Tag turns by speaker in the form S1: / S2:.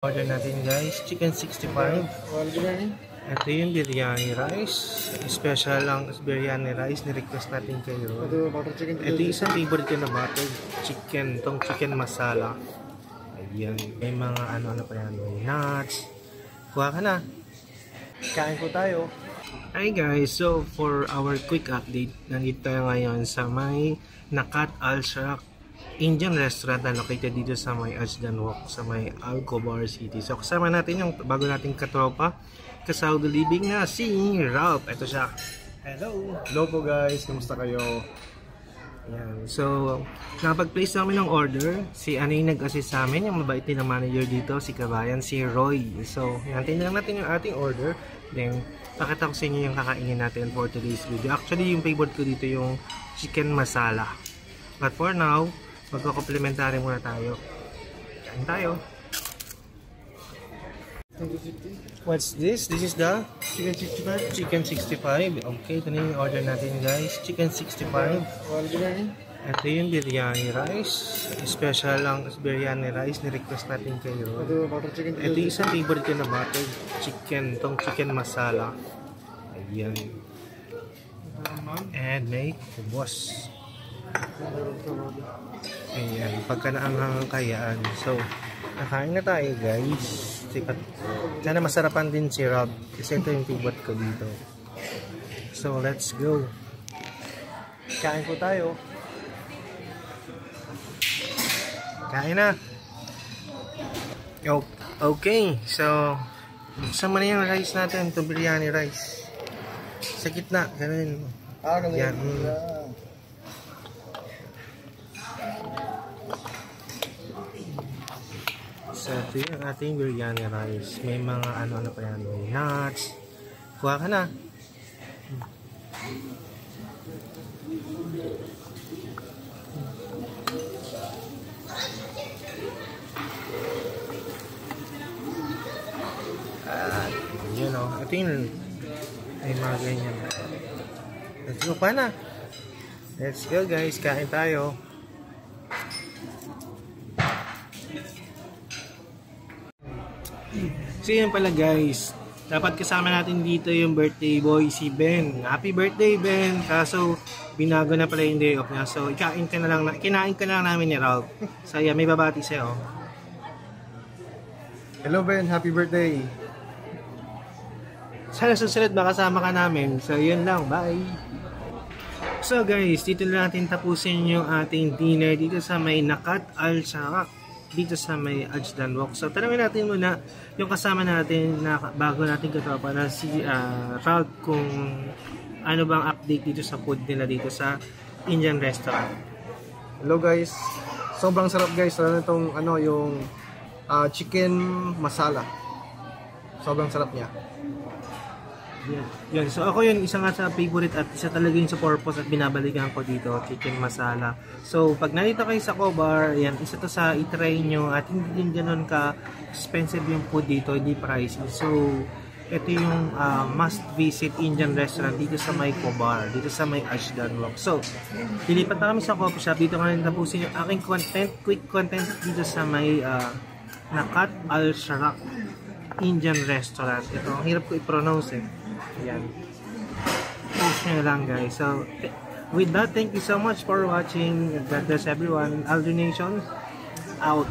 S1: Order natin guys, chicken 65. Ito yung biryani rice. Special lang biryani rice. Ni-request natin kayo. Ito yung isang favorite ko na butter chicken. Itong chicken masala. Ayan. May mga ano-ano pa yan. May nuts. Kuha ka na. Kain po tayo. Hi guys, so for our quick update, nandito tayo ngayon sa may Nakat Al-Sharak Indian restaurant na located dito sa may Ajdan Walk, sa may Al-Khobar City. So kasama natin yung bago nating katropa, Kasaudi Living na si Ralph. Ito siya. Hello!
S2: Hello po guys, kamusta kayo?
S1: Yan. So, napag-place namin ng order. Si ano yung nag-assist sa amin, yung mabait din na manager dito, si Kabayan, si Roy. So, natin lang natin yung ating order. Then, pakita ko sa inyo yung kakainin natin for today's video. Actually, yung favorite ko dito yung chicken masala. But for now, magko-complementary muna tayo. Kain tayo. What's this? This is the
S2: Chicken 65?
S1: chicken 65. Okay, ito na yung order natin guys. Chicken 65. Ito yung biryani rice. Special lang biryani rice. Ni-request natin kayo. Ito yung isang favorite ko na butter chicken. Itong chicken masala. Ayan. And may kubos. Ayan. Pagka naanghang kayaan. So, nakain na tayo guys. Sana masarapan din si Rob. Kasi ito yung favorite ko dito. So, let's go. Kain po tayo. Kain na. Okay. So, buksan mo na yung rice natin. Itong biryani rice. Sa gitna. Ganun. Yan. So, ito yung ating biryani rice. May mga ano-ano pa yan. May nuts. Kuha ka na. You know, ito yung may mga ganyan. Let's go pa na. Let's go guys. Kain tayo. So yun pala guys, dapat kasama natin dito yung birthday boy si Ben. Happy birthday Ben! Kaso binago na pala yung day off niya. So kinain ka na lang namin ni Ralph. So yeah, may babati sa'yo.
S2: Hello Ben, happy birthday!
S1: Sana susunod makasama ka namin. So yun lang, bye! So guys, dito na natin tapusin yung ating dinner dito sa may Nakat Al-Sharak dito sa may Ajdan Walk. So tanungin natin muna yung kasama natin na bago natin katropa na si Ralph kung ano bang update dito sa food nila dito sa Indian restaurant.
S2: Hello guys, sobrang sarap guys. Lalo itong ano, yung chicken masala. Sobrang sarap niya.
S1: Yan. So ako yun, isa nga sa favorite at isa talaga yung sa purpose at binabalikan ko dito, chicken masala. So pag nandito kayo sa Khobar, yan, isa to sa itry nyo at hindi din ganun ka expensive yung food dito, hindi pricey. So ito yung must visit Indian restaurant dito sa may Khobar, dito sa may Ajdan Walk. So dilipat na kami sa coffee shop, dito nga tapusin yung aking content, quick content dito sa may Nakat Al-Sharak Indian restaurant. Ito, ang hirap ko i-pronounce eh. Ayan. Post nyo lang guys. So, with that, thank you so much for watching. God bless everyone. Aldrin Nation, out.